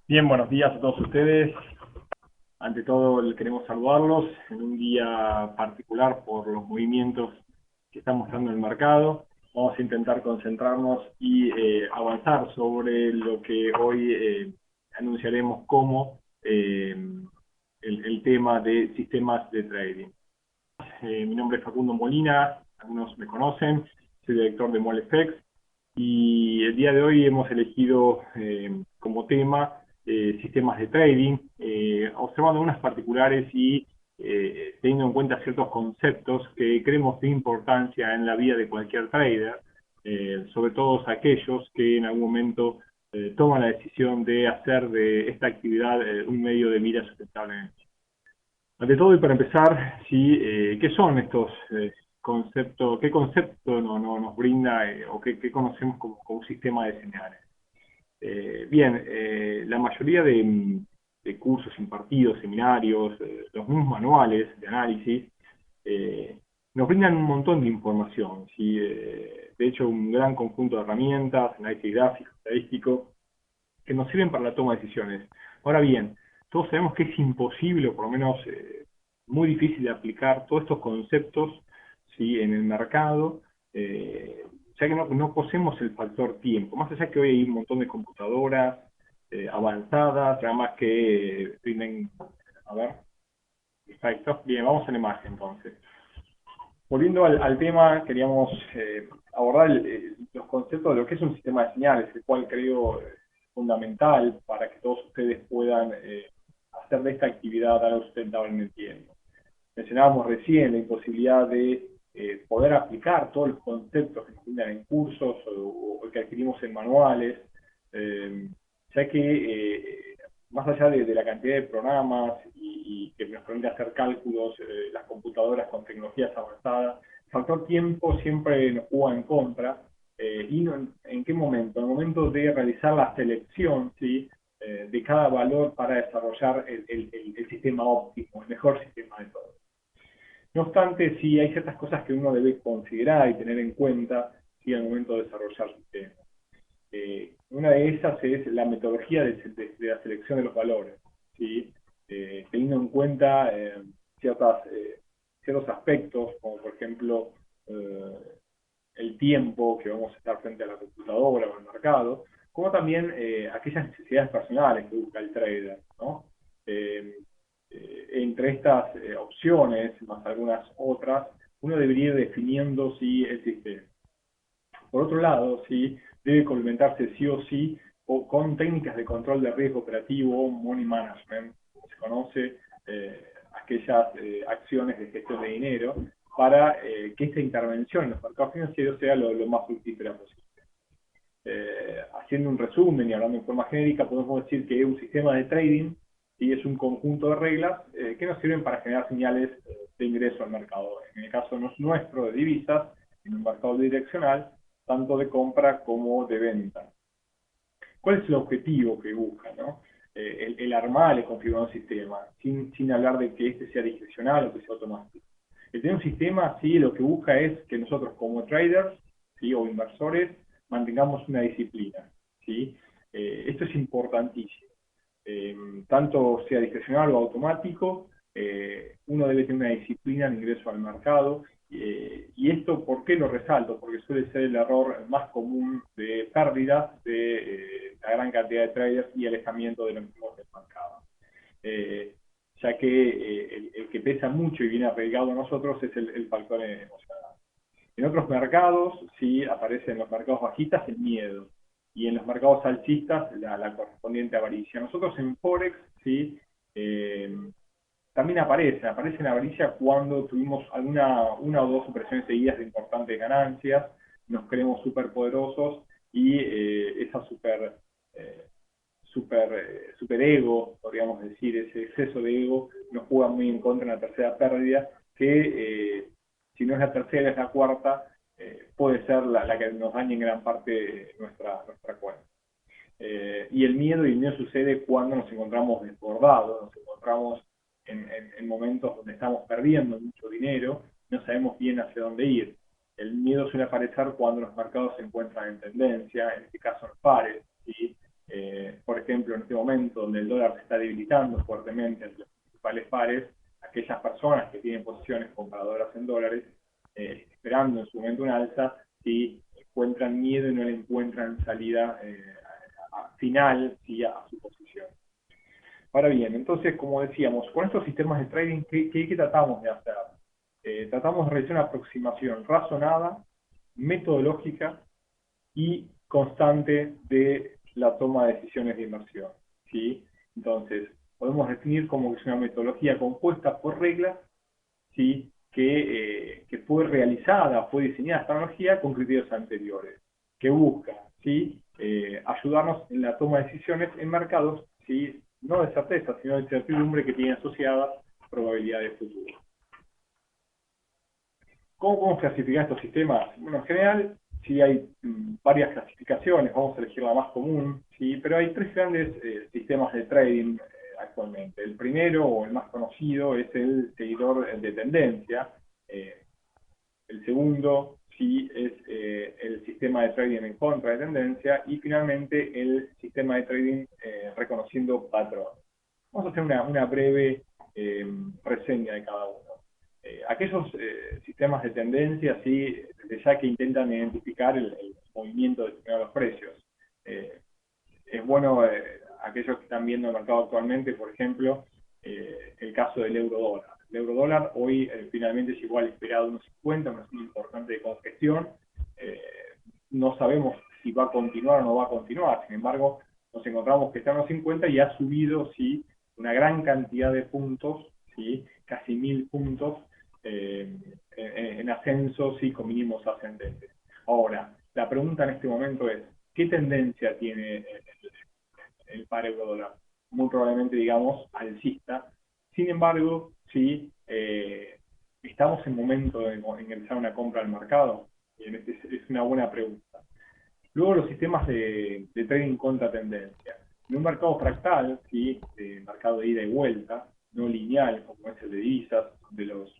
Bien, buenos días a todos ustedes. Ante todo, queremos saludarlos en un día particular por los movimientos que está mostrando el mercado. Vamos a intentar concentrarnos y avanzar sobre lo que hoy anunciaremos como el tema de sistemas de trading. Mi nombre es Facundo Molina, algunos me conocen, soy director de MolFX y el día de hoy hemos elegido como tema sistemas de trading, observando unas particulares y teniendo en cuenta ciertos conceptos que creemos de importancia en la vida de cualquier trader, sobre todo aquellos que en algún momento toman la decisión de hacer de esta actividad un medio de vida sustentable. Ante todo, y para empezar, sí, ¿qué son estos conceptos? ¿Qué concepto nos brinda o qué conocemos como sistema de señales? Bien, la mayoría de cursos impartidos, seminarios, los mismos manuales de análisis, eh, nos brindan un montón de información, ¿sí? De hecho, un gran conjunto de herramientas, análisis gráfico, estadístico, que nos sirven para la toma de decisiones. Ahora bien, todos sabemos que es imposible, o por lo menos muy difícil de aplicar todos estos conceptos, ¿sí?, en el mercado, ya que no poseemos el factor tiempo. Más allá que hoy hay un montón de computadoras avanzadas, además que tienen, a ver, perfecto. Bien, vamos a la imagen entonces. Volviendo al tema, queríamos abordar los conceptos de lo que es un sistema de señales, el cual creo fundamental para que todos ustedes puedan hacer de esta actividad algo sustentable en el tiempo. Mencionábamos recién la imposibilidad de poder aplicar todos los conceptos que nos brindan en cursos o que adquirimos en manuales, ya que más allá de la cantidad de programas y que nos permite hacer cálculos, las computadoras con tecnologías avanzadas, el factor tiempo siempre nos juega en contra. ¿Y en qué momento? En el momento de realizar la selección, ¿sí?, de cada valor para desarrollar el sistema óptimo, el mejor sistema de todos. No obstante, sí hay ciertas cosas que uno debe considerar y tener en cuenta, ¿sí?, al momento de desarrollar sistemas. Una de esas es la metodología de la selección de los valores, ¿sí? Teniendo en cuenta ciertos aspectos, como por ejemplo el tiempo que vamos a estar frente a la computadora o al mercado, como también aquellas necesidades personales que busca el trader, ¿no? Entre estas opciones, más algunas otras, uno debería ir definiendo si el sistema. Por otro lado, ¿sí?, debe complementarse sí o sí con técnicas de control de riesgo operativo, money management, como se conoce, aquellas acciones de gestión de dinero, para que esta intervención en los mercados financieros sea lo más fructífera posible. Haciendo un resumen y hablando en forma genérica, podemos decir que un sistema de trading y es un conjunto de reglas que nos sirven para generar señales de ingreso al mercado. En el caso nuestro de divisas, en un mercado direccional, tanto de compra como de venta. ¿Cuál es el objetivo que busca, ¿no? El armar, el configurar un sistema, sin hablar de que este sea discrecional o que sea automático. El tener un sistema, sí, lo que busca es que nosotros como traders, ¿sí?, o inversores, mantengamos una disciplina, ¿sí? Esto es importantísimo. Tanto sea discrecional o automático, uno debe tener una disciplina en ingreso al mercado. Y esto, ¿por qué lo resalto? Porque suele ser el error más común de pérdidas de la gran cantidad de traders y alejamiento de los mismos del mercado. Ya que el que pesa mucho y viene arraigado a nosotros es el factor emocional. En otros mercados, sí, aparece en los mercados bajistas el miedo, y en los mercados alcistas la correspondiente avaricia. Nosotros en Forex, sí, también aparece en avaricia cuando tuvimos una o dos operaciones seguidas de importantes ganancias, nos creemos súper poderosos y esa super ego, podríamos decir, ese exceso de ego nos juega muy en contra en la tercera pérdida, que si no es la tercera, es la cuarta, puede ser la que nos dañe en gran parte nuestra cuenta. Y el miedo sucede cuando nos encontramos desbordados, nos encontramos en momentos donde estamos perdiendo mucho dinero, no sabemos bien hacia dónde ir. El miedo suele aparecer cuando los mercados se encuentran en tendencia, en este caso en pares, ¿sí? Por ejemplo, en este momento donde el dólar se está debilitando fuertemente entre los principales pares, aquellas personas que tienen posiciones compradoras en dólares, esperando en su momento un alza, si encuentran miedo y no le encuentran salida final, ¿sí? A su posición. Ahora bien, entonces, como decíamos, con estos sistemas de trading, ¿qué tratamos de hacer? Tratamos de realizar una aproximación razonada, metodológica y constante de la toma de decisiones de inversión, ¿sí? Entonces, podemos definir como que es una metodología compuesta por reglas, ¿sí? Que fue realizada, fue diseñada esta tecnología con criterios anteriores, que busca, ¿sí? Ayudarnos en la toma de decisiones en mercados, ¿sí? No de certeza, sino de incertidumbre que tiene asociadas probabilidades futuras. ¿Cómo podemos clasificar estos sistemas? Bueno, en general, sí hay varias clasificaciones, vamos a elegir la más común, ¿sí? Pero hay tres grandes sistemas de trading actualmente. El primero, o el más conocido, es el seguidor de tendencia. Eh, el segundo, sí, es el sistema de trading en contra de tendencia. Y finalmente, el sistema de trading reconociendo patrón. Vamos a hacer una breve reseña de cada uno. Aquellos sistemas de tendencia, sí, desde ya que intentan identificar el movimiento de determinados precios. Es bueno, aquellos que están viendo el mercado actualmente, por ejemplo, el caso del euro dólar. El euro dólar hoy finalmente llegó al esperado 1,50, una zona importante de congestión. Eh, no sabemos si va a continuar o no va a continuar, sin embargo, nos encontramos que está en 1,50 y ha subido, sí, una gran cantidad de puntos, ¿sí? Casi 1000 puntos en ascenso, sí, con mínimos ascendentes. Ahora, la pregunta en este momento es, ¿qué tendencia tiene el par euro-dólar? Muy probablemente, digamos, alcista. Sin embargo, sí, estamos en momento de ingresar una compra al mercado. Es una buena pregunta. Luego los sistemas de trading contra tendencia. En un mercado fractal, ¿sí? Mercado de ida y vuelta, no lineal como es el de divisas, donde los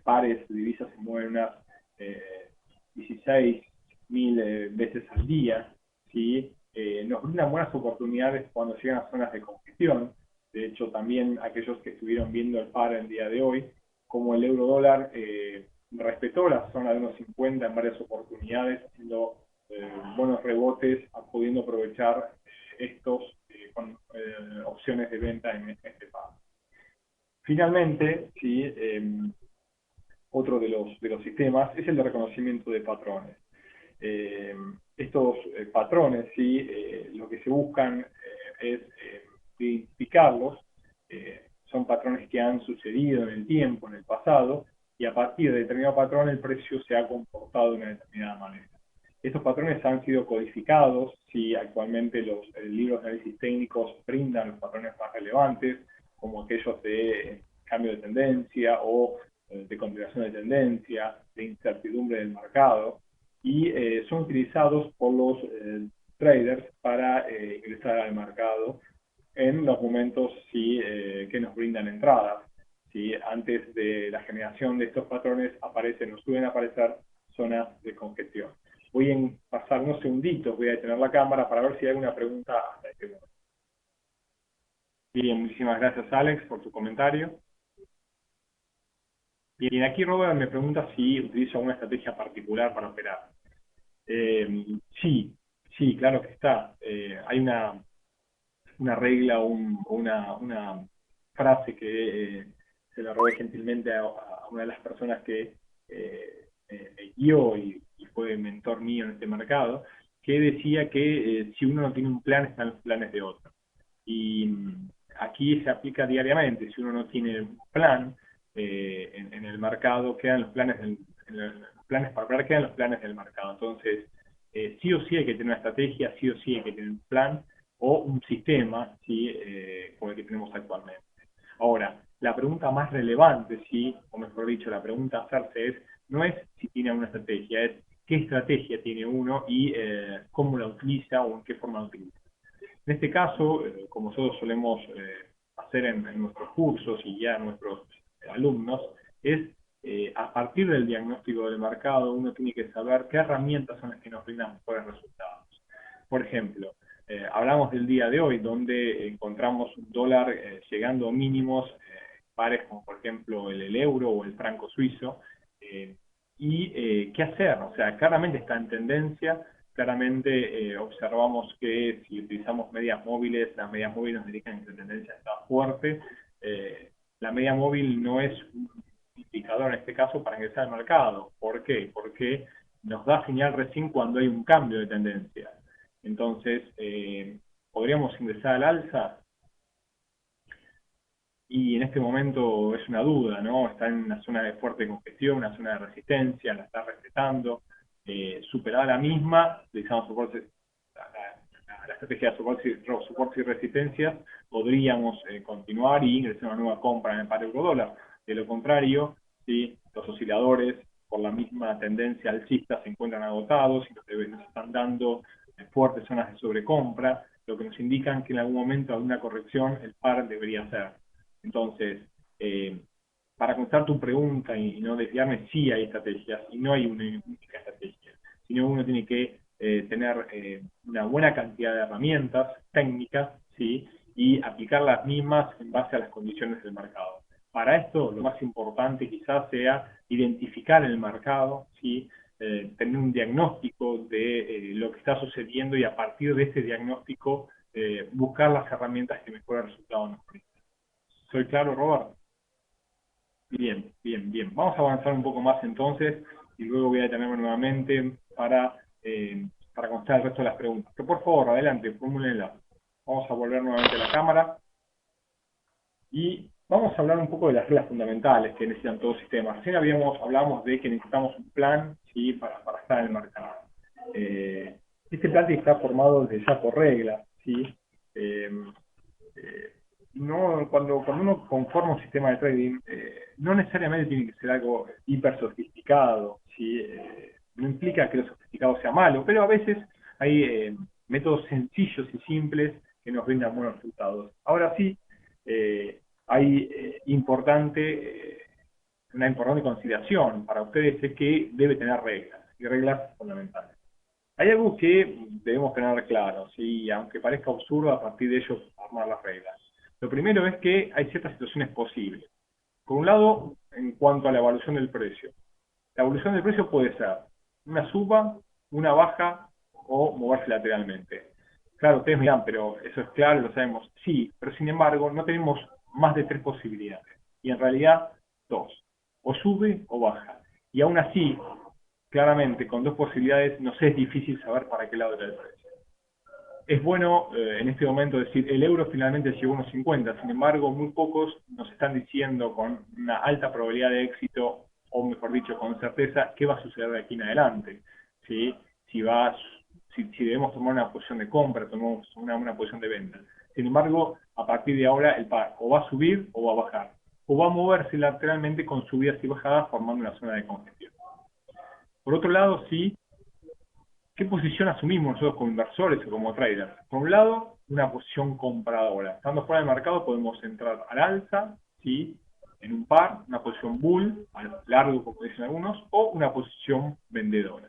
pares de divisas se mueven unas 16.000 veces al día, ¿sí? Nos brindan buenas oportunidades cuando llegan a zonas de congestión. De hecho, también aquellos que estuvieron viendo el par el día de hoy, como el euro dólar respetó la zona de unos 50 en varias oportunidades, haciendo buenos rebotes, pudiendo aprovechar estos con opciones de venta en este par. Finalmente, ¿sí? Otro de los sistemas es el de reconocimiento de patrones. Estos patrones, ¿sí? Lo que se buscan es identificarlos, son patrones que han sucedido en el tiempo, en el pasado, y a partir de determinado patrón el precio se ha comportado de una determinada manera. Estos patrones han sido codificados, ¿sí? Actualmente los libros de análisis técnicos brindan los patrones más relevantes, como aquellos de cambio de tendencia o de continuación de tendencia, de incertidumbre del mercado, y son utilizados por los traders para ingresar al mercado en los momentos sí, que nos brindan entradas. ¿Sí? Antes de la generación de estos patrones aparecen o suelen aparecer zonas de congestión. Voy a pasar unos segunditos, voy a detener la cámara para ver si hay alguna pregunta hasta este momento. Bien, muchísimas gracias Alex por tu comentario. Bien, aquí Robert me pregunta si utilizo alguna estrategia particular para operar. Sí, sí, claro que está. Hay una regla o una frase que se la robé gentilmente a una de las personas que me guió y fue mentor mío en este mercado, que decía que si uno no tiene un plan, están los planes de otro. Y aquí se aplica diariamente. Si uno no tiene un plan en el mercado, quedan los planes, los planes para operar, quedan los planes del mercado. Entonces, sí o sí hay que tener una estrategia, sí o sí hay que tener un plan o un sistema, ¿sí? Como el que tenemos actualmente. Ahora, la pregunta más relevante, ¿sí? O mejor dicho, la pregunta a hacerse es, no es si tiene una estrategia, es qué estrategia tiene uno y cómo la utiliza o en qué forma la utiliza. En este caso, como nosotros solemos hacer en nuestros cursos y ya en nuestros alumnos, es a partir del diagnóstico del mercado, uno tiene que saber qué herramientas son las que nos brindan mejores resultados. Por ejemplo, hablamos del día de hoy, donde encontramos un dólar llegando a mínimos, pares como por ejemplo el euro o el franco suizo, ¿qué hacer? O sea, claramente está en tendencia, claramente observamos que si utilizamos medias móviles, las medias móviles nos indican que la tendencia está fuerte. La media móvil no es un indicador en este caso para ingresar al mercado. ¿Por qué? Porque nos da señal recién cuando hay un cambio de tendencia. Entonces, ¿podríamos ingresar al alza? Y en este momento es una duda, ¿no? Está en una zona de fuerte congestión, una zona de resistencia, la está respetando. Superada la misma, utilizamos soportes, la estrategia de soportes y resistencias, podríamos continuar y ingresar a una nueva compra en el par euro-dólar. De lo contrario, ¿sí? Los osciladores, por la misma tendencia alcista, se encuentran agotados y nos están dando fuertes zonas de sobrecompra, lo que nos indican que en algún momento, alguna corrección, el par debería hacer. Entonces, para contestar tu pregunta y no desviarme, sí hay estrategias y no hay una única estrategia, sino uno tiene que tener una buena cantidad de herramientas técnicas, ¿sí? Y aplicar las mismas en base a las condiciones del mercado. Para esto, lo más importante quizás sea identificar el mercado, ¿sí? Tener un diagnóstico de lo que está sucediendo y a partir de ese diagnóstico buscar las herramientas que mejoren el resultado en los clientes. ¿Soy claro, Robert? Bien, bien, bien. Vamos a avanzar un poco más entonces y luego voy a detenerme nuevamente para contestar el resto de las preguntas. Pero por favor, adelante, formúlenla. Vamos a volver nuevamente a la cámara y vamos a hablar un poco de las reglas fundamentales que necesitan todo sistema. Recién hablábamos de que necesitamos un plan, ¿sí? para estar en el mercado. Este plan está formado desde ya por reglas, ¿sí? Eh, eh, no, cuando uno conforma un sistema de trading, no necesariamente tiene que ser algo hiper sofisticado, ¿sí? No implica que lo sofisticado sea malo, pero a veces hay métodos sencillos y simples que nos brindan buenos resultados. Ahora sí, hay una importante consideración para ustedes es que debe tener reglas, y reglas fundamentales. Hay algo que debemos tener claro, ¿sí? Aunque parezca absurdo, a partir de ello formar las reglas. Lo primero es que hay ciertas situaciones posibles. Por un lado, en cuanto a la evaluación del precio. La evolución del precio puede ser una suba, una baja o moverse lateralmente. Claro, ustedes me dirán, pero eso es claro, lo sabemos. Sí, pero sin embargo, no tenemos más de tres posibilidades. Y en realidad, dos. O sube o baja. Y aún así, claramente, con dos posibilidades, nos es difícil saber para qué lado irá el precio. Es bueno en este momento decir, el euro finalmente llegó a 1,50, sin embargo, muy pocos nos están diciendo con una alta probabilidad de éxito, o mejor dicho, con certeza, qué va a suceder de aquí en adelante. ¿Sí? Si debemos tomar una posición de compra, tomamos una posición de venta. Sin embargo, a partir de ahora, el par o va a subir o va a bajar, o va a moverse lateralmente con subidas y bajadas formando una zona de congestión. Por otro lado, sí, ¿qué posición asumimos nosotros como inversores o como traders? Por un lado, una posición compradora. Estando fuera del mercado podemos entrar al alza, ¿sí? En un par, una posición bull, al largo como dicen algunos, o una posición vendedora.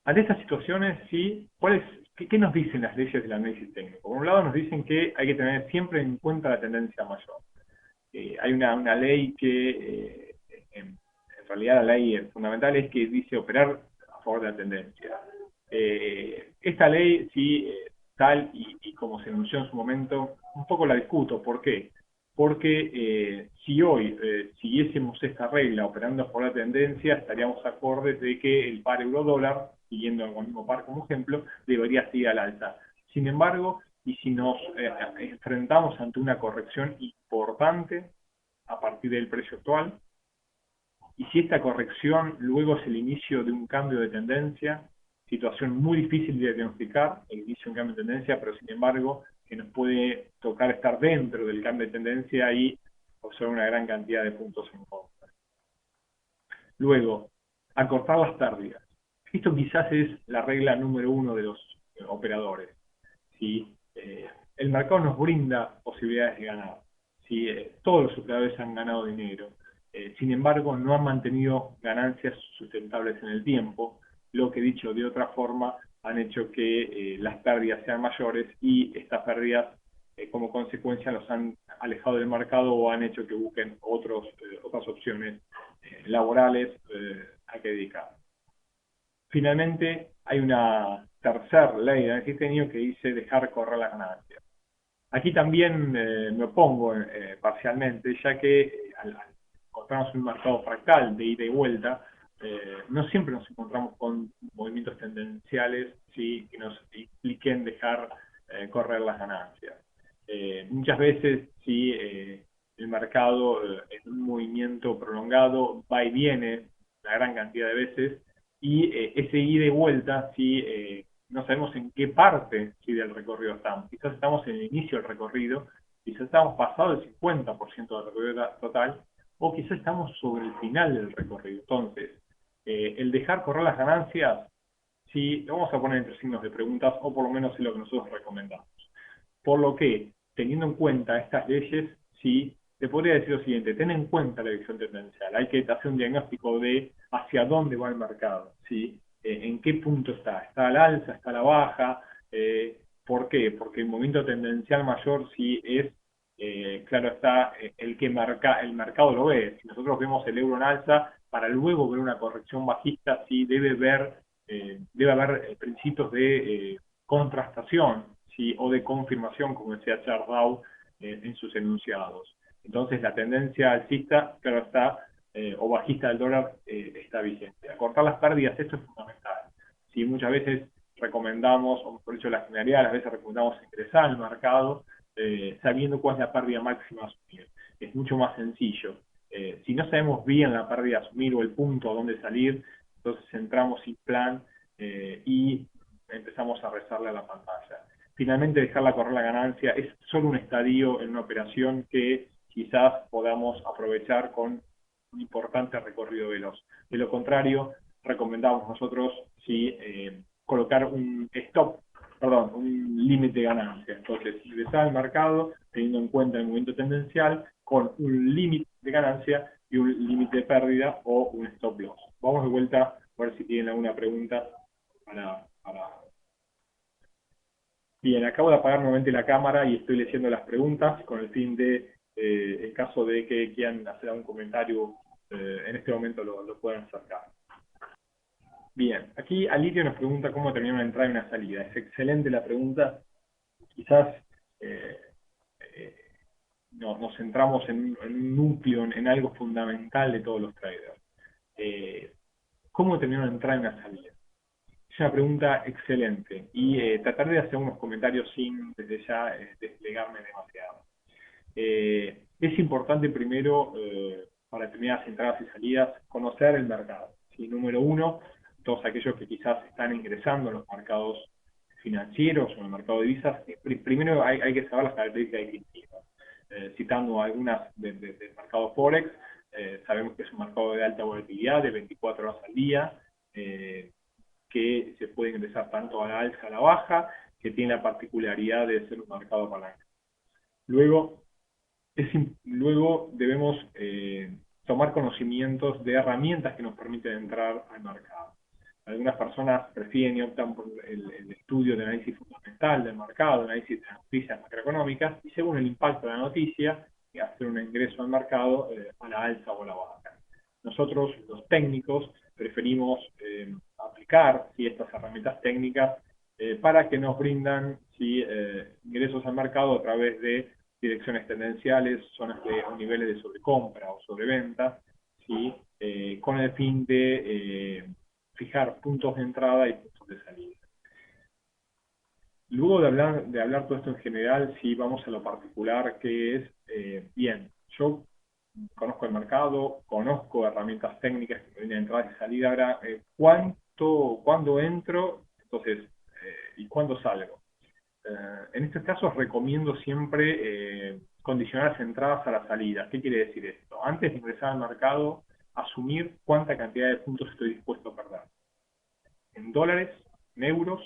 Ante estas situaciones, ¿sí? ¿Qué nos dicen las leyes del análisis técnico? Por un lado nos dicen que hay que tener siempre en cuenta la tendencia mayor. Hay una ley que, en realidad la ley fundamental es que dice operar a favor de la tendencia. Esta ley, sí, tal y como se anunció en su momento, un poco la discuto. ¿Por qué? Porque si hoy siguiésemos esta regla operando a favor de la tendencia, estaríamos acordes de que el par euro-dólar, siguiendo el mismo par como ejemplo, debería seguir al alza. Sin embargo, y si nos enfrentamos ante una corrección importante a partir del precio actual, y si esta corrección luego es el inicio de un cambio de tendencia, situación muy difícil de diagnosticar, el inicio de un cambio de tendencia, pero sin embargo que nos puede tocar estar dentro del cambio de tendencia y observar una gran cantidad de puntos en contra. Luego, acortar las pérdidas. Esto quizás es la regla número uno de los operadores. ¿Sí? El mercado nos brinda posibilidades de ganar. ¿Sí? Todos los operadores han ganado dinero. Sin embargo, no han mantenido ganancias sustentables en el tiempo, lo que dicho de otra forma, han hecho que las pérdidas sean mayores y estas pérdidas como consecuencia los han alejado del mercado o han hecho que busquen otras opciones laborales a que dedicar. Finalmente, hay una tercera ley de análisis técnico que dice dejar correr las ganancias. Aquí también me opongo parcialmente, ya que al encontrarnos en un mercado fractal de ida y vuelta, no siempre nos encontramos con movimientos tendenciales, ¿sí?, que nos impliquen dejar correr las ganancias. Muchas veces, sí, el mercado en un movimiento prolongado va y viene la gran cantidad de veces, y ese ida y vuelta, sí, no sabemos en qué parte, sí, del recorrido estamos. Quizás estamos en el inicio del recorrido, quizás estamos pasado el 50% del recorrido total, o quizás estamos sobre el final del recorrido. Entonces, el dejar correr las ganancias, sí, lo vamos a poner entre signos de preguntas, o por lo menos es lo que nosotros recomendamos. Por lo que, teniendo en cuenta estas leyes, sí, te podría decir lo siguiente: ten en cuenta la visión tendencial. Hay que hacer un diagnóstico de hacia dónde va el mercado, ¿sí? En qué punto está. ¿Está al alza? ¿Está a la baja? ¿Por qué? Porque el movimiento tendencial mayor sí es, claro está, el que el mercado lo ve. Si nosotros vemos el euro en alza, para luego ver una corrección bajista, sí debe haber principios de contrastación, ¿sí?, o de confirmación, como decía Charles Dow en sus enunciados. Entonces, la tendencia alcista, claro está, o bajista del dólar está vigente. Acortar las pérdidas, esto es fundamental. ¿Sí? Muchas veces recomendamos, o mejor dicho, la generalidad, a las veces recomendamos ingresar al mercado sabiendo cuál es la pérdida máxima a asumir. Es mucho más sencillo. Si no sabemos bien la pérdida a asumir o el punto a dónde salir, entonces entramos sin plan y empezamos a rezarle a la pantalla. Finalmente, dejarla correr la ganancia es solo un estadio en una operación que quizás podamos aprovechar con un importante recorrido veloz. De lo contrario, recomendamos nosotros sí, colocar un stop, perdón, un límite de ganancia. Entonces, ingresar al mercado teniendo en cuenta el movimiento tendencial con un límite de ganancia y un límite de pérdida o un stop loss. Vamos de vuelta a ver si tienen alguna pregunta para... Bien, acabo de apagar nuevamente la cámara y estoy leyendo las preguntas con el fin de, en caso de que quieran hacer algún comentario, en este momento lo puedan acercar. Bien, aquí Alirio nos pregunta cómo terminar una entrada y una salida. Es excelente la pregunta. Quizás eh, eh, nos centramos en un núcleo, en algo fundamental de todos los traders. ¿Cómo terminar una entrada y una salida? Es una pregunta excelente y trataré de hacer unos comentarios sin desde ya desplegarme demasiado. Es importante primero, para determinadas entradas y salidas, conocer el mercado. ¿Sí? Número uno, todos aquellos que quizás están ingresando en los mercados financieros o en el mercado de divisas, primero hay que saber las características distintivas. Citando algunas del mercado Forex, sabemos que es un mercado de alta volatilidad, de 24 horas al día, que se puede ingresar tanto a la alza como a la baja, que tiene la particularidad de ser un mercado apalancado. Luego debemos tomar conocimientos de herramientas que nos permiten entrar al mercado. Algunas personas prefieren y optan por el estudio de análisis fundamental del mercado, análisis de las noticias macroeconómicas, y según el impacto de la noticia, hacer un ingreso al mercado a la alza o a la baja. Nosotros, los técnicos, preferimos aplicar estas herramientas técnicas para que nos brindan ingresos al mercado a través de direcciones tendenciales, zonas o niveles de sobrecompra o sobreventa, ¿sí? Con el fin de fijar puntos de entrada y puntos de salida. Luego de hablar todo esto en general, sí vamos a lo particular, que es, bien, yo conozco el mercado, conozco herramientas técnicas que me vienen de entrada y salida. Ahora, ¿cuándo entro? Entonces, ¿y cuándo salgo? En estos casos recomiendo siempre condicionar las entradas a la salida. ¿Qué quiere decir esto? Antes de ingresar al mercado, asumir cuánta cantidad de puntos estoy dispuesto a perder. En dólares, en euros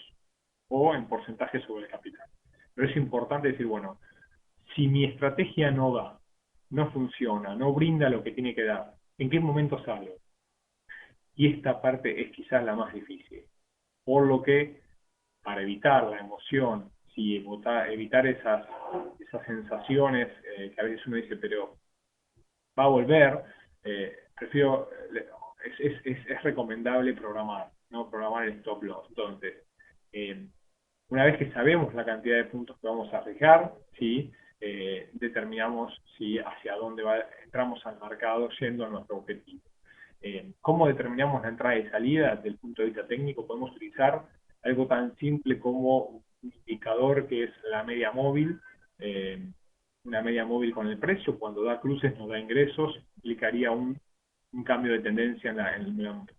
o en porcentaje sobre el capital. Pero es importante decir, bueno, si mi estrategia no da, no funciona, no brinda lo que tiene que dar, ¿en qué momento salgo? Y esta parte es quizás la más difícil. Por lo que para evitar la emoción, ¿sí? Evitar esas sensaciones que a veces uno dice, pero va a volver, prefiero, es recomendable programar, ¿no? Programar el stop loss. Entonces, eh, una vez que sabemos la cantidad de puntos que vamos a arriesgar, ¿sí? Determinamos si hacia dónde entramos al mercado yendo a nuestro objetivo. ¿Cómo determinamos la entrada y salida desde el punto de vista técnico? Podemos utilizar algo tan simple como un indicador que es la media móvil, eh, una media móvil con el precio, cuando da cruces no da ingresos, implicaría un cambio de tendencia en el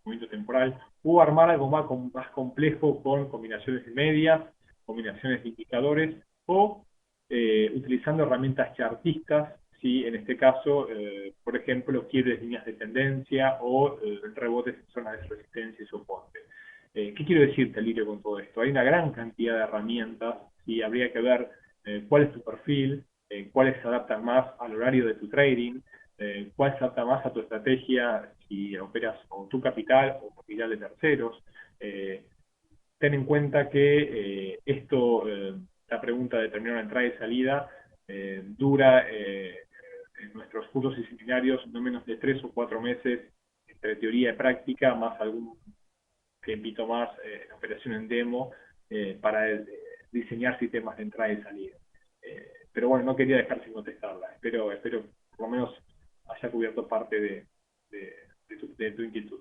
movimiento temporal, o armar algo más complejo con combinaciones de medias, combinaciones de indicadores, o utilizando herramientas chartistas, si en este caso, por ejemplo, quiebres líneas de tendencia o rebotes en zonas de resistencia y soporte. ¿Qué quiero decirte, Lirio, con todo esto? Hay una gran cantidad de herramientas y habría que ver cuál es tu perfil, cuáles se adaptan más al horario de tu trading, cuál se adapta más a tu estrategia si operas con tu capital o capital de terceros. Eh, Ten en cuenta que la pregunta de determinar una entrada y salida, dura en nuestros cursos y seminarios no menos de 3 o 4 meses entre teoría y práctica, más algún tiempito más en operación en demo para diseñar sistemas de entrada y salida. Pero bueno, no quería dejar sin contestarla. Espero por lo menos haya cubierto parte de tu inquietud.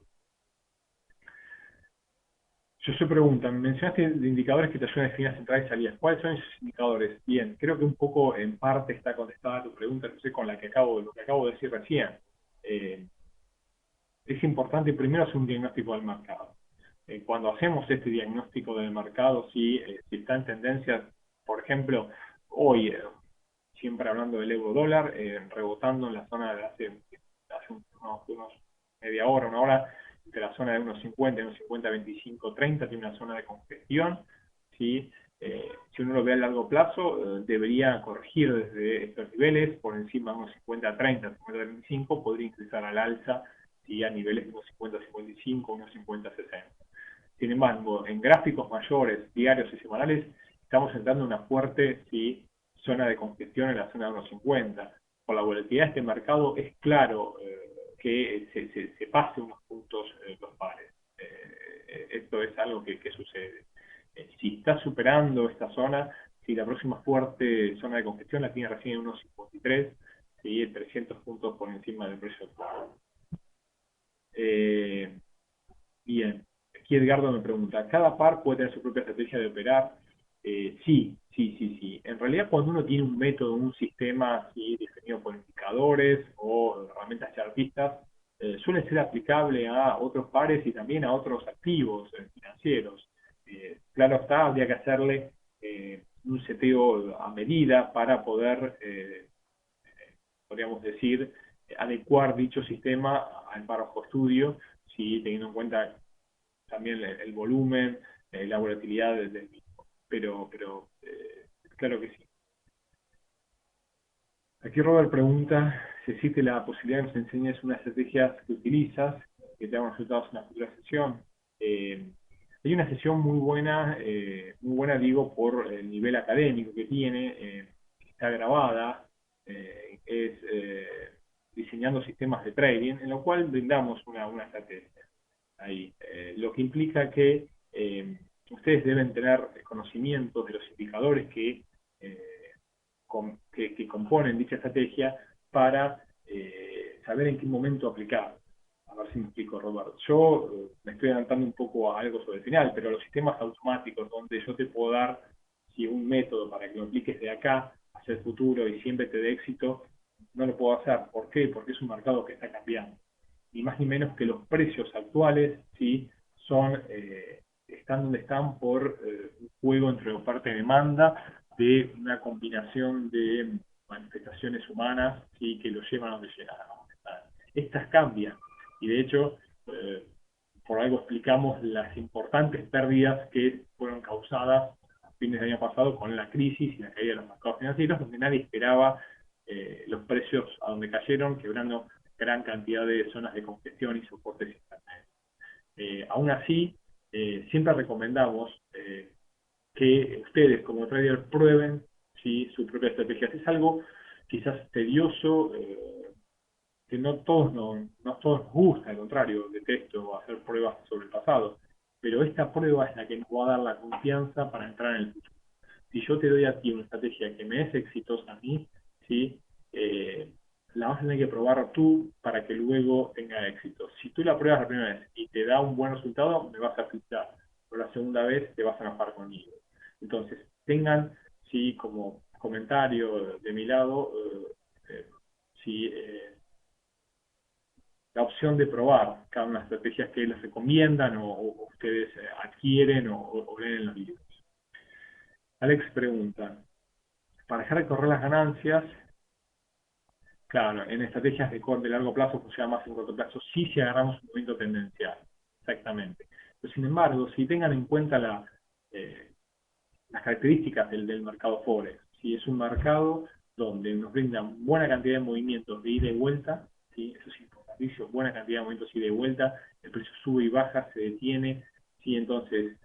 Yo se pregunta, mencionaste de indicadores que te ayudan a definir las entradas y salidas. ¿Cuáles son esos indicadores? Bien, creo que un poco en parte está contestada tu pregunta, no sé, con lo que acabo de decir recién. Eh, es importante primero hacer un diagnóstico del mercado. Cuando hacemos este diagnóstico del mercado, si está en tendencias, por ejemplo, hoy, siempre hablando del euro dólar, rebotando en la zona de hace unos media hora, una hora, entre la zona de unos 50, unos 50, 25, 30, tiene una zona de congestión, ¿sí? Si uno lo ve a largo plazo, debería corregir desde estos niveles, por encima de unos 50, 30, 50, 25, podría ingresar al alza, ¿sí? A niveles de unos 50, 55, unos 50, 60. Sin embargo, en gráficos mayores, diarios y semanales, estamos entrando en una fuerte, ¿sí? Zona de congestión en la zona de unos 50. Por la volatilidad de este mercado es claro que se pase unos puntos los pares. Esto es algo que sucede. Si está superando esta zona, si la próxima fuerte zona de congestión la tiene recién en unos 53, ¿sí? 300 puntos por encima del precio actual. Bien, aquí Edgardo me pregunta, ¿cada par puede tener su propia estrategia de operar? Sí. En realidad, cuando uno tiene un método, un sistema así definido por indicadores o herramientas chartistas, suele ser aplicable a otros pares y también a otros activos financieros. Claro está, habría que hacerle un seteo a medida para poder, podríamos decir, adecuar dicho sistema al par bajo estudio, ¿sí? Teniendo en cuenta también el volumen, la volatilidad del mismo. Pero claro que sí. Aquí Robert pregunta si existe la posibilidad de que nos enseñes unas estrategias que utilizas, que te hagan resultados en la futura sesión. Eh, Hay una sesión muy buena digo, por el nivel académico que tiene, que está grabada, es diseñando sistemas de trading, en lo cual brindamos una estrategia ahí. Lo que implica que ustedes deben tener conocimientos de los indicadores eh, que componen dicha estrategia para saber en qué momento aplicar. A ver si me explico, Robert. Yo me estoy adelantando un poco a algo sobre el final, pero los sistemas automáticos donde yo te puedo dar un método para que lo apliques de acá hacia el futuro y siempre te dé éxito, no lo puedo hacer. ¿Por qué? Porque es un mercado que está cambiando ni más ni menos que los precios actuales, ¿sí? Están donde están por un juego entre oferta y demanda de una combinación de manifestaciones humanas, ¿sí? Que lo llevan a donde llegan. Estas cambian y de hecho, por algo explicamos las importantes pérdidas que fueron causadas a fines del año pasado con la crisis y la caída de los mercados financieros, donde nadie esperaba los precios a donde cayeron, quebrando gran cantidad de zonas de congestión y soportes intermedios. Aún así, siempre recomendamos que ustedes como trader prueben, ¿sí?, su propia estrategia. Es algo quizás tedioso, que no todos nos gusta, al contrario, detesto hacer pruebas sobre el pasado, pero esta prueba es la que nos va a dar la confianza para entrar en el futuro. Si yo te doy a ti una estrategia que me es exitosa a mí, ¿sí?, Eh, la vas a tener que probar tú para que luego tenga éxito. Si tú la pruebas la primera vez y te da un buen resultado, me vas a felicitar, pero la segunda vez te vas a enojar conmigo. Entonces, tengan, sí, como comentario de mi lado, sí, la opción de probar cada una de las estrategias que les recomiendan o ustedes adquieren o leen en los libros. Alex pregunta, para dejar de correr las ganancias, claro, en estrategias de largo plazo funciona más en corto plazo, sí, si agarramos un movimiento tendencial, exactamente. Pero sin embargo, si tengan en cuenta eh, las características del mercado Forex, si es un mercado donde nos brinda buena cantidad de movimientos de ida y vuelta, ¿sí?, eso es importantísimo, buena cantidad de movimientos de ida y vuelta, el precio sube y baja, se detiene, ¿sí? Entonces,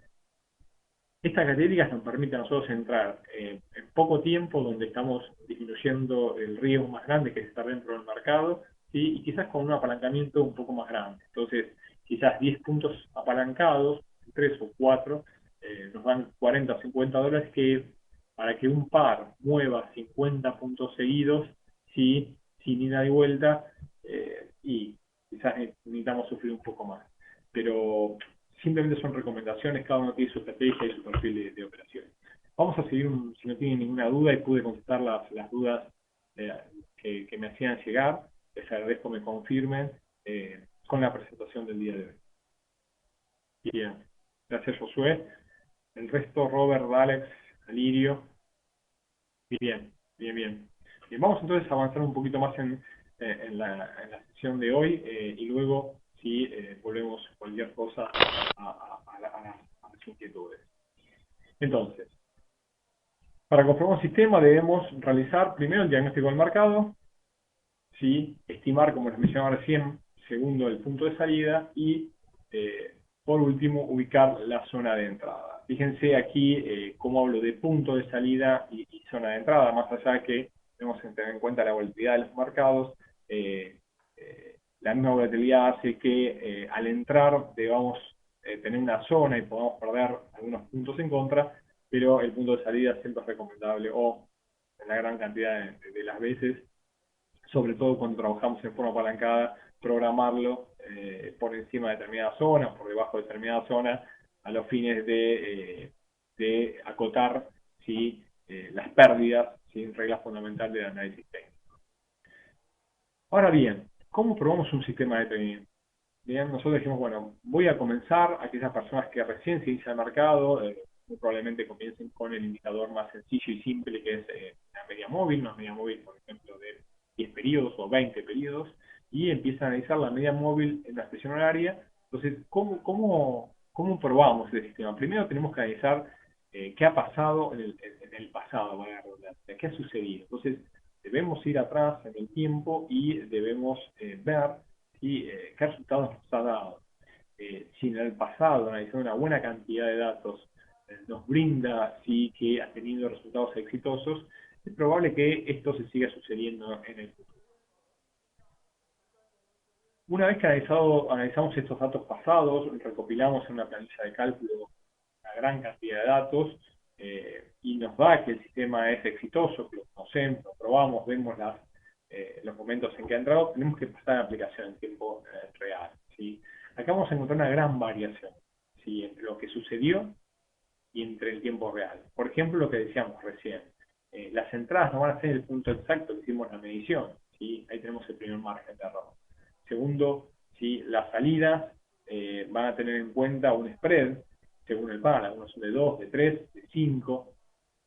estas características nos permiten a nosotros entrar en poco tiempo, donde estamos disminuyendo el riesgo más grande que es estar dentro del mercado, ¿sí?, y quizás con un apalancamiento un poco más grande. Entonces, quizás 10 puntos apalancados, 3 o 4, nos dan 40 o 50 dólares que para que un par mueva 50 puntos seguidos, ¿sí?, sin ida y vuelta, y quizás necesitamos sufrir un poco más. Pero simplemente son recomendaciones, cada uno tiene su estrategia y su perfil de operaciones. Vamos a seguir, si no tienen ninguna duda, y pude contestar las dudas que me hacían llegar, les agradezco me confirmen con la presentación del día de hoy. Bien, gracias Josué. El resto, Robert, Alex, Alirio. Bien, bien, bien. Bien, vamos entonces a avanzar un poquito más en la sesión de hoy y luego si volvemos cualquier cosa a las inquietudes. Entonces, para confirmar un sistema debemos realizar primero el diagnóstico del mercado, ¿sí?, estimar, como les mencionaba recién, segundo el punto de salida y por último ubicar la zona de entrada. Fíjense aquí cómo hablo de punto de salida y zona de entrada, más allá de que tenemos que tener en cuenta la volatilidad de los mercados. La misma volatilidad hace que al entrar debamos tener una zona y podamos perder algunos puntos en contra, pero el punto de salida siempre es recomendable, o en la gran cantidad de las veces, sobre todo cuando trabajamos en forma apalancada, programarlo por encima de determinada zona, por debajo de determinada zona, a los fines de acotar, ¿sí?, las pérdidas, ¿sí?, reglas fundamentales del análisis técnico. Ahora bien, ¿cómo probamos un sistema de trading? Bien, nosotros dijimos, bueno, voy a comenzar, aquellas personas que recién se inician al mercado, muy probablemente comiencen con el indicador más sencillo y simple, que es la media móvil, una media móvil, por ejemplo, de 10 periodos o 20 periodos, y empiezan a analizar la media móvil en la expresión horaria. Entonces, ¿cómo probamos el sistema? Primero tenemos que analizar qué ha pasado en el pasado, ¿vale?, qué ha sucedido. Entonces, debemos ir atrás en el tiempo y debemos ver qué resultados nos ha dado. Si en el pasado, analizando una buena cantidad de datos, nos brinda que ha tenido resultados exitosos, es probable que esto se siga sucediendo en el futuro. Una vez que analizamos estos datos pasados, recopilamos en una planilla de cálculo una gran cantidad de datos y nos da que el sistema es exitoso, que lo conocemos, lo probamos, vemos los momentos en que ha entrado, tenemos que pasar a la aplicación en tiempo real, ¿sí? Acá vamos a encontrar una gran variación, ¿sí?, entre lo que sucedió y entre el tiempo real. Por ejemplo, lo que decíamos recién, las entradas no van a ser el punto exacto que hicimos la medición, ¿sí? Ahí tenemos el primer margen de error. Segundo, ¿sí?, las salidas van a tener en cuenta un spread según el par, algunos son de 2, de 3, de 5,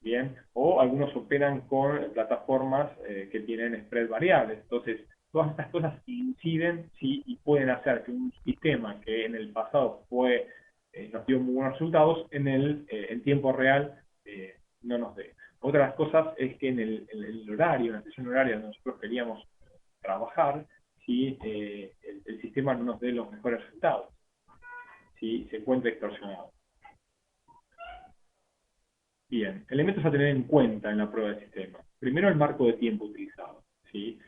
¿bien? O algunos operan con plataformas que tienen spread variables. Entonces, todas estas cosas inciden, ¿sí?, y pueden hacer que un sistema que en el pasado nos dio muy buenos resultados, en tiempo real no nos dé. Otra de las cosas es que en el horario, en la sesión horaria donde nosotros queríamos trabajar, ¿sí?, el sistema no nos dé los mejores resultados, ¿sí?, se encuentra distorsionado. Bien, elementos a tener en cuenta en la prueba del sistema. Primero, el marco de tiempo utilizado. ¿Sí?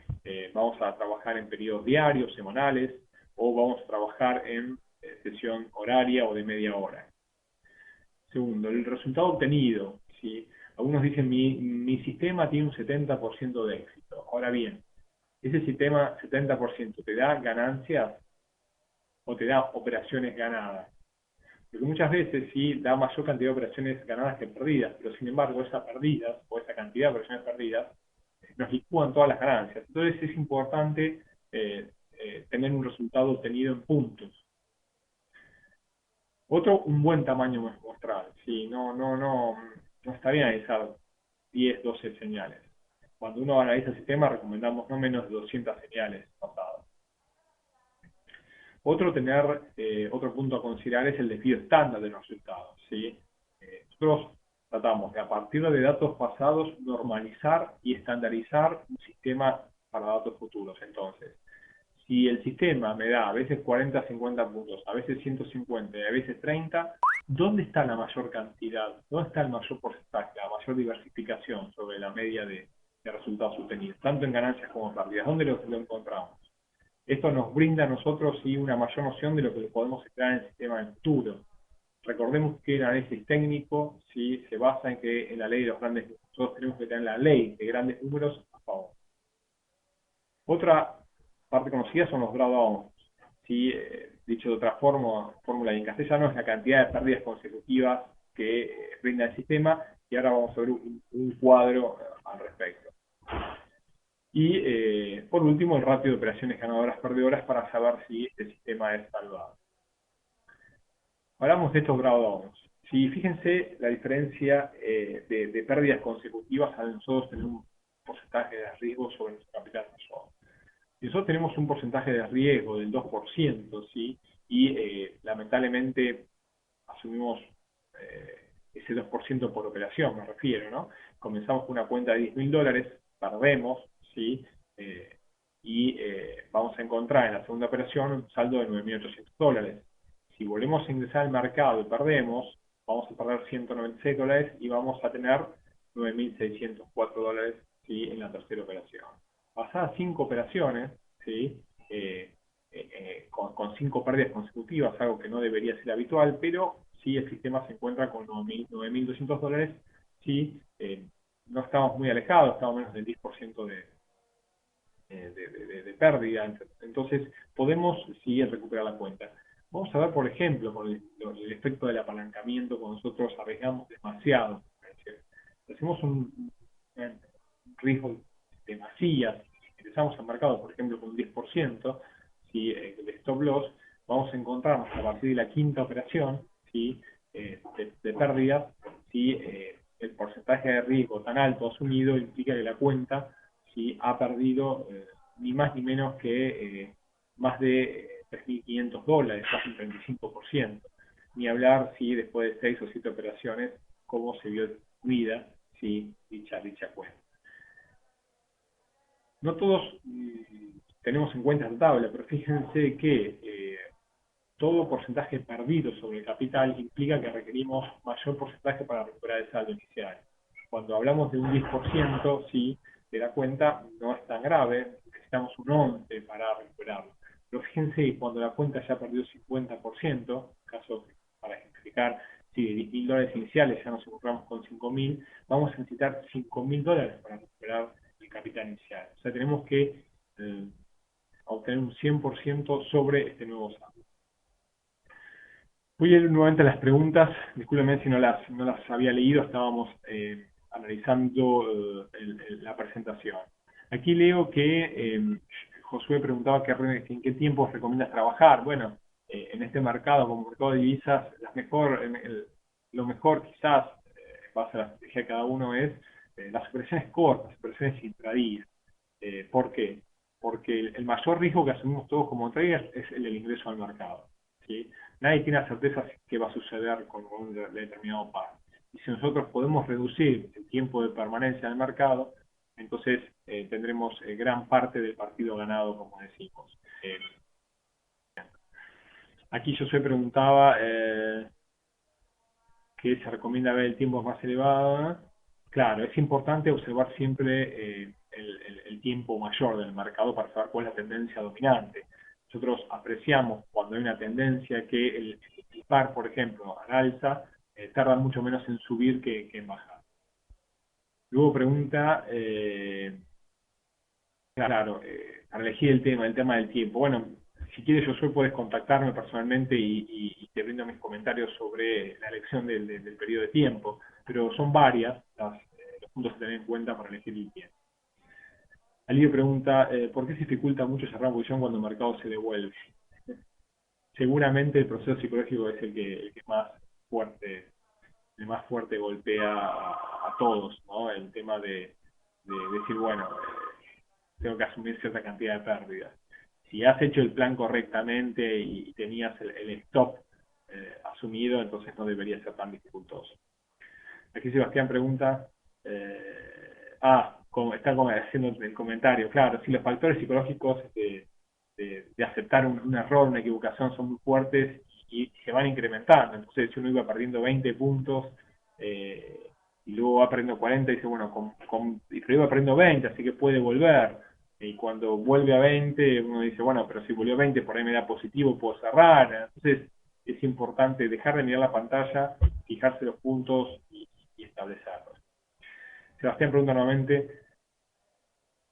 Vamos a trabajar en periodos diarios, semanales, o vamos a trabajar en sesión horaria o de media hora. Segundo, el resultado obtenido. ¿Sí? Algunos dicen, mi sistema tiene un 70% de éxito. Ahora bien, ese sistema 70% te da ganancias o te da operaciones ganadas. Porque muchas veces sí da mayor cantidad de operaciones ganadas que perdidas, pero sin embargo esas perdidas o esa cantidad de operaciones perdidas nos licúan todas las ganancias. Entonces es importante tener un resultado obtenido en puntos. Otro, un buen tamaño muestral. Sí, no está bien analizar 10, 12 señales. Cuando uno analiza el sistema recomendamos no menos de 200 señales pasadas. Otro punto a considerar es el desvío estándar de los resultados. ¿Sí? Nosotros tratamos de, a partir de datos pasados, normalizar y estandarizar un sistema para datos futuros. Entonces, si el sistema me da a veces 40, 50 puntos, a veces 150 y a veces 30, ¿dónde está la mayor cantidad? ¿Dónde está el mayor porcentaje, la mayor diversificación sobre la media de resultados obtenidos, tanto en ganancias como en pérdidas? ¿Dónde lo encontramos? Esto nos brinda a nosotros sí, una mayor noción de lo que podemos esperar en el sistema del futuro. Recordemos que el análisis técnico sí, se basa en que en la ley de los grandes números. Nosotros tenemos que tener la ley de grandes números a favor. Otra parte conocida son los drawdowns. ¿Sí? Dicho de otra fórmula en castellano, es la cantidad de pérdidas consecutivas que brinda el sistema, y ahora vamos a ver un cuadro al respecto. Y por último, el ratio de operaciones ganadoras-perdedoras para saber si este sistema es salvado. Hablamos de estos drawdowns. Si fíjense la diferencia de pérdidas consecutivas al nosotros tener un porcentaje de riesgo sobre nuestro capital mayor. Si nosotros tenemos un porcentaje de riesgo del 2%, ¿sí? Y lamentablemente asumimos ese 2% por operación, me refiero, ¿no? Comenzamos con una cuenta de $10.000, perdemos, ¿sí? Y vamos a encontrar en la segunda operación un saldo de $9.800. Si volvemos a ingresar al mercado y perdemos, vamos a perder $196 y vamos a tener $9.604, ¿sí? En la tercera operación. Pasadas 5 operaciones, ¿sí? Con 5 pérdidas consecutivas, algo que no debería ser habitual, pero sí el sistema se encuentra con $9.200, sí, no estamos muy alejados, estamos menos del 10% de pérdida, entonces podemos sí recuperar la cuenta. Vamos a ver, por ejemplo, con el efecto del apalancamiento, cuando nosotros arriesgamos demasiado. Hacemos un riesgo de masías, ingresamos al mercado, por ejemplo, con un 10%, ¿sí? De stop loss, vamos a encontrarnos a partir de la quinta operación, ¿sí? De pérdidas, ¿sí? El porcentaje de riesgo tan alto asumido implica que la cuenta, ¿sí? Ha perdido ni más ni menos que más de $3.500, casi un 35%. Ni hablar si después de 6 o 7 operaciones, cómo se vio diluida, ¿sí? dicha cuenta. No todos tenemos en cuenta esta tabla, pero fíjense que todo porcentaje perdido sobre el capital implica que requerimos mayor porcentaje para recuperar el saldo inicial. Cuando hablamos de un 10%, sí, de la cuenta no es tan grave, necesitamos un 11% para recuperarlo. Pero fíjense que cuando la cuenta ya perdió 50%, caso para ejemplificar, si de $10.000 iniciales ya nos encontramos con 5.000, vamos a necesitar $5.000 para recuperar el capital inicial. O sea, tenemos que obtener un 100% sobre este nuevo saldo. Voy a ir nuevamente a las preguntas, discúlpenme si no las había leído, estábamos analizando la presentación. Aquí leo que Josué preguntaba en qué tiempo recomiendas trabajar. Bueno, en este mercado, como mercado de divisas, lo mejor quizás, en base a la estrategia de cada uno, es las operaciones cortas, operaciones intradías. ¿Por qué? Porque el mayor riesgo que asumimos todos como traders es el del ingreso al mercado. ¿Sí? Nadie tiene la certeza de qué va a suceder con un determinado par. Y si nosotros podemos reducir el tiempo de permanencia en el mercado, entonces tendremos gran parte del partido ganado, como decimos. Aquí yo se preguntaba que se recomienda ver el tiempo más elevado, claro, es importante observar siempre el tiempo mayor del mercado para saber cuál es la tendencia dominante. Nosotros apreciamos cuando hay una tendencia que el par, por ejemplo, al alza, tarda mucho menos en subir que en bajar. Luego pregunta, claro, para elegir el tema del tiempo. Bueno, si quieres, Josué, puedes contactarme personalmente y te brindo mis comentarios sobre la elección del periodo de tiempo, pero son varias los puntos a tener en cuenta para elegir el tiempo. Alivio pregunta, ¿por qué se dificulta mucho cerrar posición cuando el mercado se devuelve? Seguramente el proceso psicológico es fuerte, el más fuerte golpea a todos, ¿no? El tema de decir, bueno, tengo que asumir cierta cantidad de pérdidas. Si has hecho el plan correctamente y tenías el stop asumido, entonces no debería ser tan dificultoso. Aquí Sebastián pregunta, está haciendo el comentario, claro, si los factores psicológicos de aceptar un error, una equivocación son muy fuertes y se van incrementando, entonces si uno iba perdiendo 20 puntos y luego va perdiendo 40 y dice, bueno, pero iba perdiendo 20, así que puede volver, y cuando vuelve a 20 uno dice, bueno, pero si volvió a 20 por ahí me da positivo, puedo cerrar, entonces es importante dejar de mirar la pantalla, fijarse los puntos y establecerlos. Sebastián pregunta nuevamente,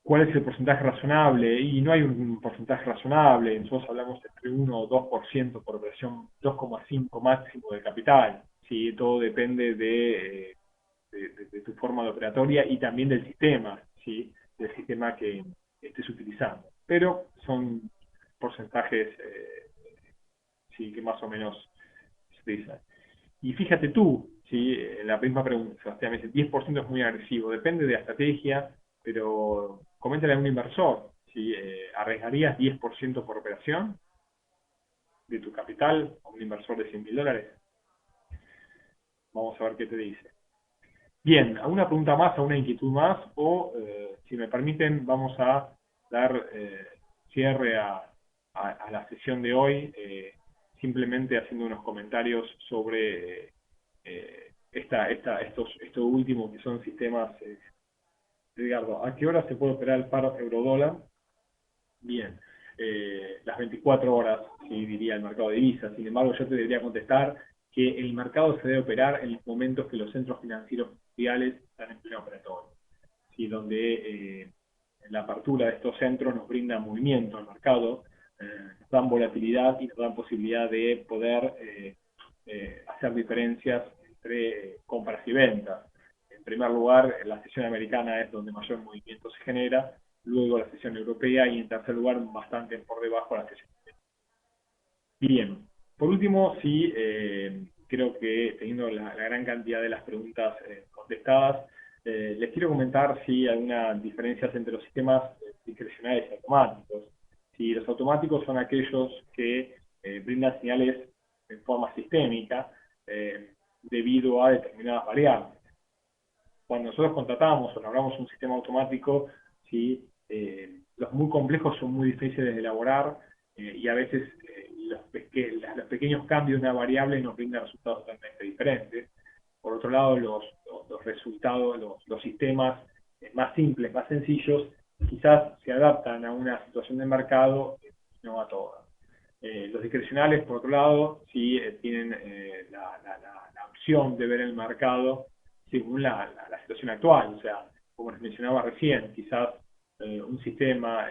¿cuál es el porcentaje razonable? Y no hay un porcentaje razonable, nosotros hablamos entre 1 o 2% por operación, 2,5 máximo de capital. ¿Sí? Todo depende de tu forma de operatoria y también del sistema, ¿sí? Del sistema que estés utilizando. Pero son porcentajes sí, que más o menos se utilizan. Y fíjate tú, ¿sí? La misma pregunta, Sebastián, me dice, 10% es muy agresivo, depende de la estrategia, pero coméntale a un inversor, ¿sí? ¿Arriesgarías 10% por operación de tu capital a un inversor de $100.000? Vamos a ver qué te dice. Bien, ¿alguna pregunta más, alguna inquietud más? O, si me permiten, vamos a dar cierre a la sesión de hoy, simplemente haciendo unos comentarios sobre esto último que son sistemas. Edgardo, ¿a qué hora se puede operar el par eurodólar? Bien, las 24 horas, sí, diría el mercado de divisas. Sin embargo, yo te debería contestar que el mercado se debe operar en los momentos que los centros financieros mundiales están en pleno operatorio, ¿sí? Donde la apertura de estos centros nos brinda movimiento al mercado, nos dan volatilidad y nos dan posibilidad de poder hacer diferencias entre compras y ventas. En primer lugar, la sesión americana es donde mayor movimiento se genera, luego la sesión europea y en tercer lugar, bastante por debajo la sesión. Bien, por último, sí, creo que teniendo la gran cantidad de las preguntas contestadas, les quiero comentar si hay algunas diferencias entre los sistemas discrecionales y automáticos. Si los automáticos son aquellos que brindan señales en forma sistémica debido a determinadas variables. Cuando nosotros contratamos o elaboramos un sistema automático, ¿sí? Los muy complejos son muy difíciles de elaborar y a veces los pequeños cambios de una variable nos brindan resultados totalmente diferentes. Por otro lado, los resultados, los sistemas más simples, más sencillos, quizás se adaptan a una situación de mercado, no a todas. Los discrecionales, por otro lado, sí tienen la opción de ver el mercado según la situación actual. O sea, como les mencionaba recién, quizás un sistema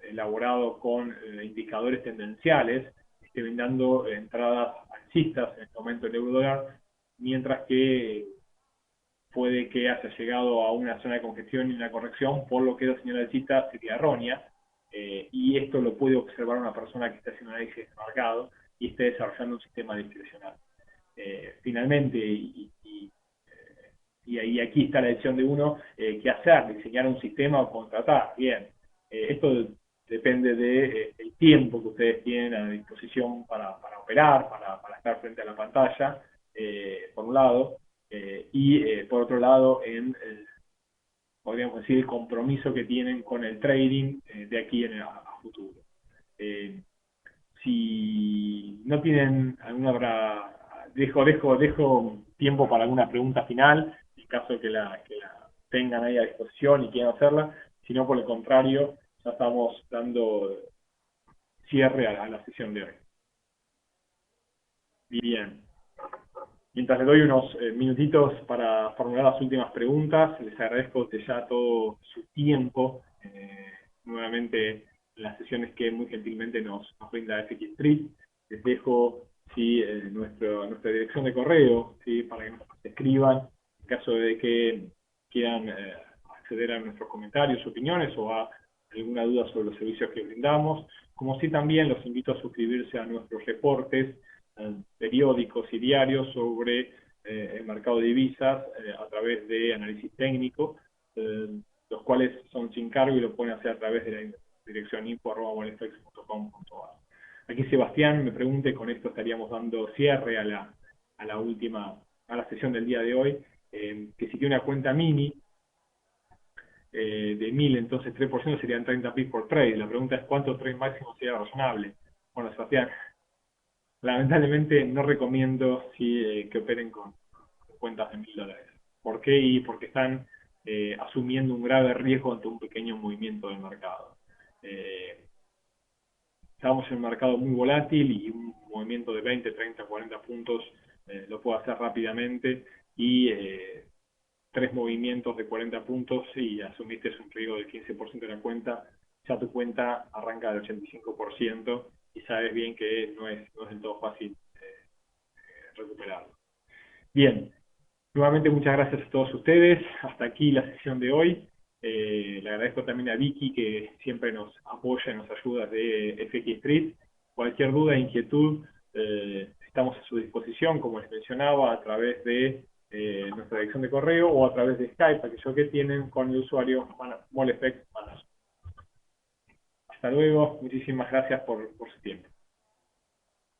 elaborado con indicadores tendenciales esté brindando entradas alcistas en este momento del euro-dólar, mientras que puede que haya llegado a una zona de congestión y una corrección, por lo que la señal alcista sería errónea, y esto lo puede observar una persona que está haciendo análisis de mercado y esté desarrollando un sistema discrecional. Finalmente, y aquí está la decisión de uno, qué hacer, diseñar un sistema o contratar. Bien, esto depende del tiempo que ustedes tienen a disposición para operar, para estar frente a la pantalla, por un lado, y por otro lado, podríamos decir, el compromiso que tienen con el trading de aquí a futuro. Si no tienen alguna otra dejo tiempo para alguna pregunta final, en caso de que la tengan ahí a disposición y quieran hacerla. Si no, por el contrario, ya estamos dando cierre a la sesión de hoy. Bien. Mientras le doy unos minutitos para formular las últimas preguntas, les agradezco desde ya todo su tiempo. Nuevamente, las sesiones que muy gentilmente nos brinda FX Street. Les dejo nuestra dirección de correo, ¿sí? Para que nos escriban en caso de que quieran acceder a nuestros comentarios, opiniones o a alguna duda sobre los servicios que brindamos. Como sí, también los invito a suscribirse a nuestros reportes periódicos y diarios sobre el mercado de divisas a través de análisis técnico, los cuales son sin cargo y lo pueden hacer a través de la dirección info@molefex.com.ar. Aquí Sebastián me pregunta, con esto estaríamos dando cierre a la sesión del día de hoy, que si tiene una cuenta mini de 1000, entonces 3% serían 30 pips por trade. La pregunta es ¿cuánto trade máximo sería razonable? Bueno, Sebastián, lamentablemente no recomiendo que operen con cuentas de $1000. ¿Por qué? Y porque están asumiendo un grave riesgo ante un pequeño movimiento del mercado. Estamos en un mercado muy volátil y un movimiento de 20, 30, 40 puntos lo puedo hacer rápidamente, y 3 movimientos de 40 puntos y asumiste un riesgo del 15% de la cuenta, ya tu cuenta arranca del 85% y sabes bien que no es del todo fácil recuperarlo. Bien, nuevamente muchas gracias a todos ustedes. Hasta aquí la sesión de hoy. Le agradezco también a Vicky, que siempre nos apoya y nos ayuda de FX Street. Cualquier duda e inquietud, estamos a su disposición, como les mencionaba, a través de nuestra dirección de correo o a través de Skype, aquello que tienen con el usuario MolFX Manager. Hasta luego, muchísimas gracias por su tiempo.